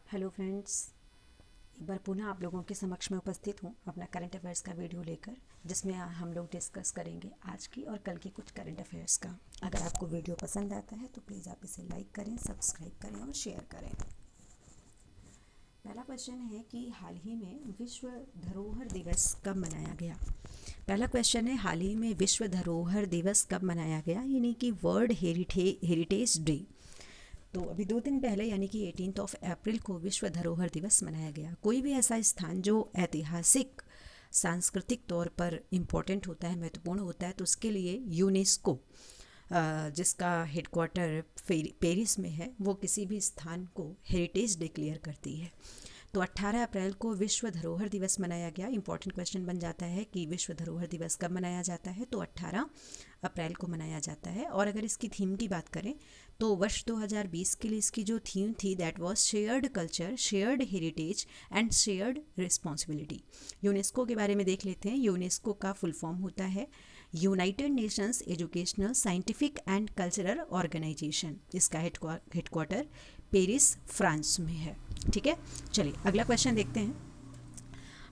Hello friends, एक बार पुनः आप लोगों के समक्ष में उपस्थित हूँ अपना करंट अफेयर्स का वीडियो लेकर, जिसमें हम लोग डिस्कस करेंगे आज की और कल की कुछ करंट अफेयर्स का। अगर आपको वीडियो पसंद आता है तो प्लीज़ आप इसे लाइक करें, सब्सक्राइब करें और शेयर करें। पहला क्वेश्चन है कि हाल ही में विश्व धरोहर दिवस कब मनाया गया। पहला क्वेश्चन है, हाल ही में विश्व धरोहर दिवस कब मनाया गया, यानी कि वर्ल्ड हेरिटेज डे। तो अभी 2 दिन पहले यानी कि 18 अप्रैल को विश्व धरोहर दिवस मनाया गया। कोई भी ऐसा स्थान जो ऐतिहासिक सांस्कृतिक तौर पर इम्पोर्टेंट होता है, महत्वपूर्ण होता है, तो उसके लिए यूनेस्को, जिसका हेडक्वार्टर पेरिस में है, वो किसी भी स्थान को हेरिटेज डिक्लेयर करती है। तो 18 अप्रैल को विश्व धरोहर दिवस मनाया गया। इंपॉर्टेंट क्वेश्चन बन जाता है कि विश्व धरोहर दिवस कब मनाया जाता है, तो 18 अप्रैल को मनाया जाता है। और अगर इसकी थीम की बात करें तो वर्ष 2020 के लिए इसकी जो थीम थी that was shared culture, shared heritage and shared responsibility. UNESCO के बारे में देख लेते हैं। यूनेस्को का फुल फॉर्म होता है United Nations Educational, Scientific and Cultural Organization. इसका हेडक्वार्टर पेरिस, फ्रांस में है। ठीक है, चलिए अगला क्वेश्चन देखते हैं।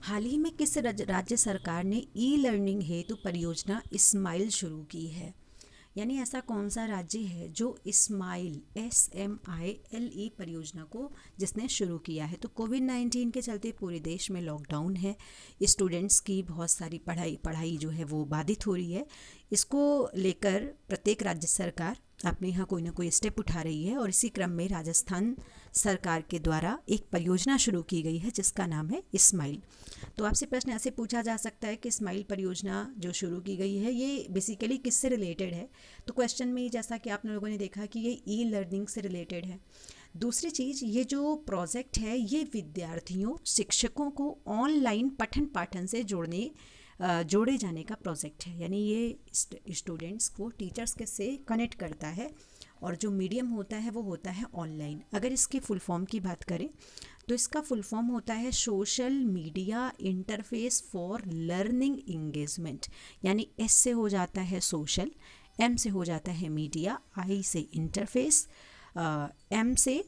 हाल ही में किस राज्य सरकार ने ई लर्निंग हेतु परियोजना इस्माइल शुरू की है, यानी ऐसा कौन सा राज्य है जो इस्माइल SMILE परियोजना को जिसने शुरू किया है। तो कोविड-19 के चलते पूरे देश में लॉकडाउन है, स्टूडेंट्स की बहुत सारी पढ़ाई जो है वो बाधित हो रही है। इसको लेकर प्रत्येक राज्य सरकार अपने यहाँ कोई ना कोई स्टेप उठा रही है, और इसी क्रम में राजस्थान सरकार के द्वारा एक परियोजना शुरू की गई है जिसका नाम है इस्माइल। तो आपसे प्रश्न ऐसे पूछा जा सकता है कि इस्माइल परियोजना जो शुरू की गई है ये बेसिकली किससे रिलेटेड है। तो क्वेश्चन में जैसा कि आप लोगों ने देखा कि ये ई लर्निंग से रिलेटेड है। दूसरी चीज़, ये जो प्रोजेक्ट है ये विद्यार्थियों, शिक्षकों को ऑनलाइन पठन पाठन से जोड़े जाने का प्रोजेक्ट है, यानी ये स्टूडेंट्स को टीचर्स के से कनेक्ट करता है, और जो मीडियम होता है वो होता है ऑनलाइन। अगर इसकी फुल फॉर्म की बात करें तो इसका फुल फॉर्म होता है social media interface for learning engagement, यानी S से हो जाता है सोशल, M से हो जाता है मीडिया, I से इंटरफेस, M से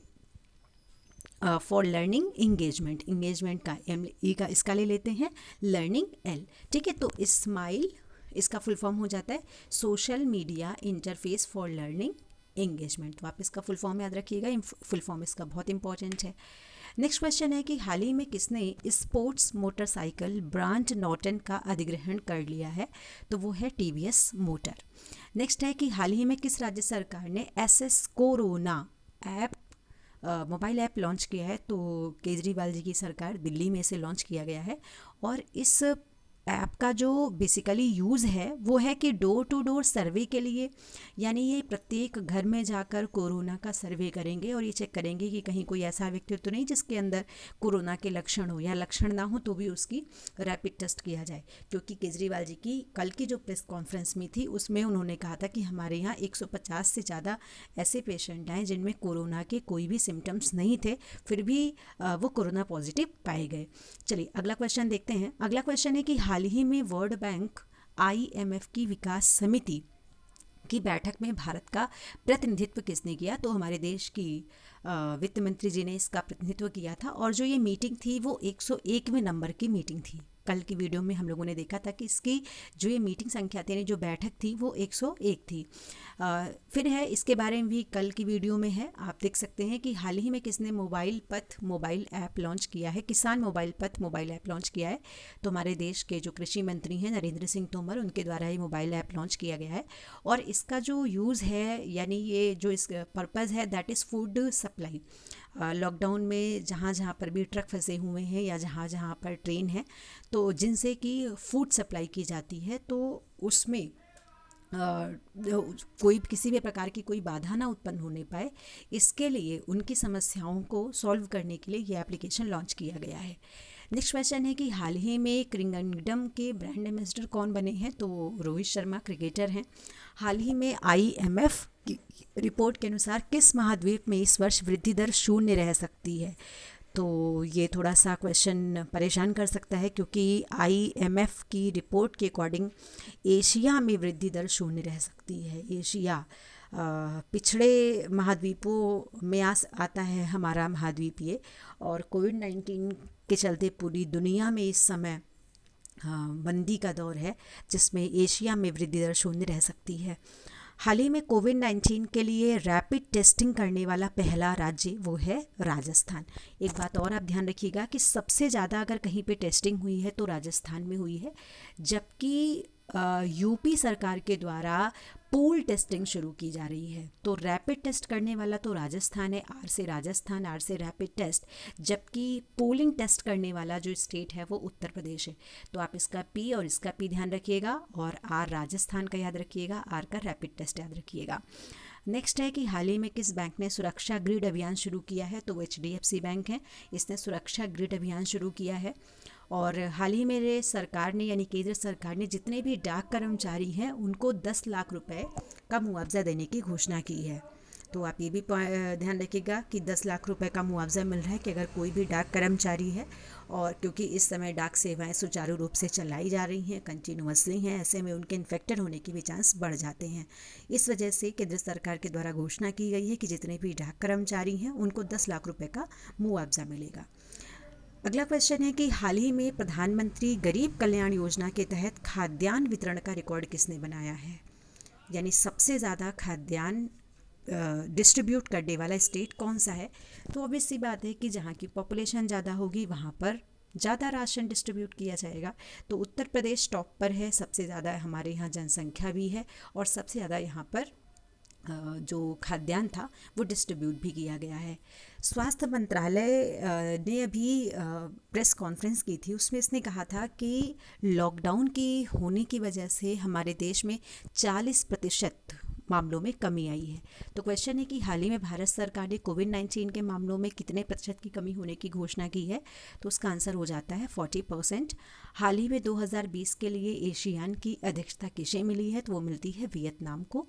फॉर लर्निंग इंगेजमेंट, इंगेजमेंट का E का इसका ले लेते हैं, लर्निंग L। ठीक है, तो इस्माइल इसका फुल फॉर्म हो जाता है social media interface for learning engagement. तो आप इसका फुल फॉर्म याद रखिएगा, फुल फॉर्म इसका बहुत इंपॉर्टेंट है। नेक्स्ट क्वेश्चन है कि हाल ही में किसने स्पोर्ट्स मोटरसाइकिल ब्रांड नॉर्टन का अधिग्रहण कर लिया है, तो वो है TVS मोटर। नेक्स्ट है कि हाल ही में किस राज्य सरकार ने SS corona app mobile app launch किया है। तो केजरीवाल जी की सरकार, दिल्ली में इसे लॉन्च किया गया है, और इस ऐप का जो बेसिकली यूज़ है वो है कि डोर टू डोर सर्वे के लिए, यानी ये प्रत्येक घर में जाकर कोरोना का सर्वे करेंगे और ये चेक करेंगे कि कहीं कोई ऐसा व्यक्ति तो नहीं जिसके अंदर कोरोना के लक्षण हो, या लक्षण ना हो तो भी उसकी रैपिड टेस्ट किया जाए। क्योंकि केजरीवाल जी की कल की जो प्रेस कॉन्फ्रेंस में थी उसमें उन्होंने कहा था कि हमारे यहाँ 150 से ज़्यादा ऐसे पेशेंट हैं जिनमें कोरोना के कोई भी सिम्टम्स नहीं थे, फिर भी वो कोरोना पॉजिटिव पाए गए। चलिए अगला क्वेश्चन देखते हैं। अगला क्वेश्चन है कि हाल ही में वर्ल्ड बैंक IMF की विकास समिति की बैठक में भारत का प्रतिनिधित्व किसने किया। तो हमारे देश की वित्त मंत्री जी ने इसका प्रतिनिधित्व किया था, और जो ये मीटिंग थी वो 101वें नंबर की मीटिंग थी। कल की वीडियो में हम लोगों ने देखा था कि इसकी जो ये मीटिंग संख्या थी, जो बैठक थी, वो 101 थी। फिर है इसके बारे में भी कल की वीडियो में है, आप देख सकते हैं कि हाल ही में किसने मोबाइल पथ मोबाइल ऐप लॉन्च किया है, किसान मोबाइल पथ मोबाइल ऐप लॉन्च किया है। तो हमारे देश के जो कृषि मंत्री हैं नरेंद्र सिंह तोमर, उनके द्वारा ये मोबाइल ऐप लॉन्च किया गया है, और इसका जो यूज़ है, यानी ये जो इस पर्पज़ है that is food supply. Lockdown में जहाँ जहाँ पर भी ट्रक फंसे हुए हैं या जहाँ जहाँ पर ट्रेन है, तो जिनसे कि फूड सप्लाई की जाती है, तो उसमें कोई किसी भी प्रकार की कोई बाधा ना उत्पन्न होने पाए, इसके लिए उनकी समस्याओं को सॉल्व करने के लिए ये एप्लीकेशन लॉन्च किया गया है। नेक्स्ट क्वेश्चन है कि हाल ही में किंगडम के ब्रांड एम्बेसडर कौन बने हैं। तो रोहित शर्मा क्रिकेटर हैं। हाल ही में IMF की रिपोर्ट के अनुसार किस महाद्वीप में इस वर्ष वृद्धि दर शून्य रह सकती है। तो ये थोड़ा सा क्वेश्चन परेशान कर सकता है, क्योंकि IMF की रिपोर्ट के अकॉर्डिंग एशिया में वृद्धि दर शून्य रह सकती है। एशिया पिछड़े महाद्वीपों में आता है हमारा महाद्वीप ये। और कोविड-19 के चलते पूरी दुनिया में इस समय मंदी का दौर है, जिसमें एशिया में वृद्धि दर 0 रह सकती है। हाल ही में कोविड-19 के लिए रैपिड टेस्टिंग करने वाला पहला राज्य वो है राजस्थान। एक बात और आप ध्यान रखिएगा कि सबसे ज़्यादा अगर कहीं पे टेस्टिंग हुई है तो राजस्थान में हुई है, जबकि यूपी सरकार के द्वारा पूल टेस्टिंग शुरू की जा रही है। तो रैपिड टेस्ट करने वाला तो राजस्थान है, आर से राजस्थान, आर से रैपिड टेस्ट, जबकि पूलिंग टेस्ट करने वाला जो स्टेट है वो उत्तर प्रदेश है। तो आप इसका पी और इसका पी ध्यान रखिएगा, और आर राजस्थान का याद रखिएगा, आर का रैपिड टेस्ट याद रखिएगा। नेक्स्ट है कि हाल ही में किस बैंक ने सुरक्षा ग्रिड अभियान शुरू किया है, तो वो HDFC बैंक है। इसने सुरक्षा ग्रिड अभियान शुरू किया है। और हाल ही में सरकार ने यानी केंद्र सरकार ने जितने भी डाक कर्मचारी हैं उनको 10 लाख रुपए का मुआवजा देने की घोषणा की है। तो आप ये भी ध्यान रखिएगा कि 10 लाख रुपए का मुआवजा मिल रहा है कि अगर कोई भी डाक कर्मचारी है, और क्योंकि इस समय डाक सेवाएं सुचारू रूप से चलाई जा रही हैं, कंटिन्यूअसली हैं, ऐसे में उनके इन्फेक्टेड होने के भी चांस बढ़ जाते हैं। इस वजह से केंद्र सरकार के द्वारा घोषणा की गई है कि जितने भी डाक कर्मचारी हैं उनको 10 लाख रुपए का मुआवजा मिलेगा। अगला क्वेश्चन है कि हाल ही में प्रधानमंत्री गरीब कल्याण योजना के तहत खाद्यान्न वितरण का रिकॉर्ड किसने बनाया है, यानी सबसे ज़्यादा खाद्यान्न डिस्ट्रीब्यूट करने वाला स्टेट कौन सा है। तो ऑब्वियस सी बात है कि जहाँ की पॉपुलेशन ज़्यादा होगी वहाँ पर ज़्यादा राशन डिस्ट्रीब्यूट किया जाएगा। तो उत्तर प्रदेश टॉप पर है, सबसे ज़्यादा हमारे यहाँ जनसंख्या भी है, और सबसे ज़्यादा यहाँ पर जो खाद्यान्न था वो डिस्ट्रीब्यूट भी किया गया है। स्वास्थ्य मंत्रालय ने अभी प्रेस कॉन्फ्रेंस की थी, उसमें इसने कहा था कि लॉकडाउन की होने की वजह से हमारे देश में 40% मामलों में कमी आई है। तो क्वेश्चन है कि हाल ही में भारत सरकार ने कोविड-19 के मामलों में कितने प्रतिशत की कमी होने की घोषणा की है, तो उसका आंसर हो जाता है 40%। हाल ही में 2020 के लिए एशियान की अध्यक्षता किसे मिली है, तो वो मिलती है वियतनाम को।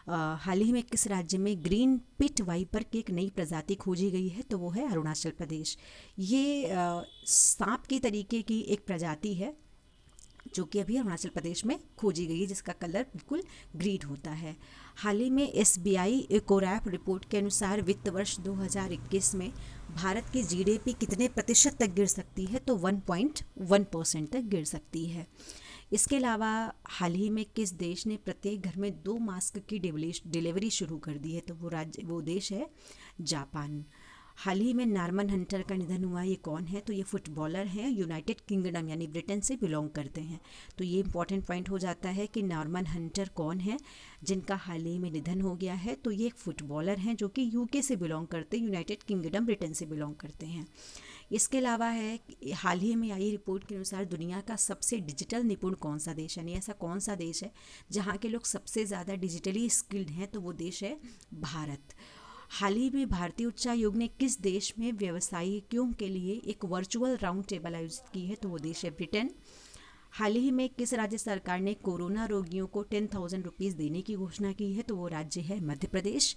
हाल ही में किस राज्य में ग्रीन पिट वाइपर की एक नई प्रजाति खोजी गई है, तो वो है अरुणाचल प्रदेश। ये सांप की तरीके की एक प्रजाति है जो कि अभी अरुणाचल प्रदेश में खोजी गई है, जिसका कलर बिल्कुल ग्रीन होता है। हाल ही में SBI कोरैप रिपोर्ट के अनुसार वित्त वर्ष 2021 में भारत की GDP कितने प्रतिशत तक गिर सकती है, तो 1.1% तक गिर सकती है। इसके अलावा हाल ही में किस देश ने प्रत्येक घर में 2 मास्क की डिलीवरी शुरू कर दी है, तो वो देश है जापान। हाल ही में नॉर्मन हंटर का निधन हुआ, ये कौन है, तो ये फुटबॉलर हैं, यूनाइटेड किंगडम यानी ब्रिटेन से बिलोंग करते हैं। तो ये इंपॉर्टेंट पॉइंट हो जाता है कि नॉर्मन हंटर कौन है जिनका हाल ही में निधन हो गया है, तो ये एक फुटबॉलर हैं जो कि UK से बिलोंग करते हैं, यूनाइटेड किंगडम ब्रिटेन से बिलोंग करते हैं। इसके अलावा है हाल ही में आई रिपोर्ट के अनुसार दुनिया का सबसे डिजिटल निपुण कौन सा देश है, यानी ऐसा कौन सा देश है जहाँ के लोग सबसे ज़्यादा डिजिटली स्किल्ड हैं, तो वो देश है भारत। हाल ही में भारतीय उच्चायोग ने किस देश में व्यवसायियों के लिए एक वर्चुअल राउंड टेबल आयोजित की है, तो वो देश है ब्रिटेन। हाल ही में किस राज्य सरकार ने कोरोना रोगियों को 10,000 रुपीज़ देने की घोषणा की है, तो वो राज्य है मध्य प्रदेश।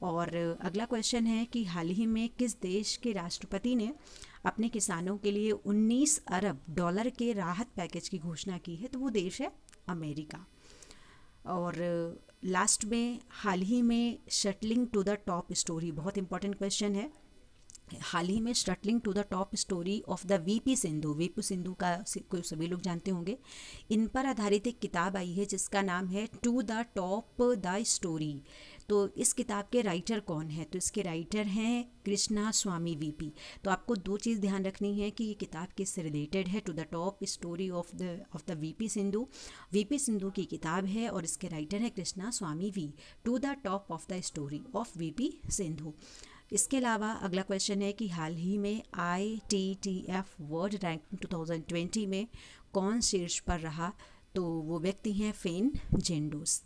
और अगला क्वेश्चन है कि हाल ही में किस देश के राष्ट्रपति ने अपने किसानों के लिए 19 अरब डॉलर के राहत पैकेज की घोषणा की है, तो वो देश है अमेरिका। और लास्ट में हाल ही में shuttling to the top story, बहुत इंपॉर्टेंट क्वेश्चन है। हाल ही में shuttling to the top story of the VP Sindhu का कोई सभी लोग जानते होंगे। इन पर आधारित एक किताब आई है जिसका नाम है to the top the story. तो इस किताब के राइटर कौन है, तो इसके राइटर हैं कृष्णा स्वामी VP। तो आपको 2 चीज़ ध्यान रखनी है कि ये किताब किससे रिलेटेड है, to the top story of the VP Sindhu की किताब है, और इसके राइटर है Krishna Swami V, to the top of the story of VP Sindhu. इसके अलावा अगला क्वेश्चन है कि हाल ही में ITTF वर्ल्ड रैंकिंग 2020 में कौन शीर्ष पर रहा, तो वो व्यक्ति हैं फेन जेंडोस।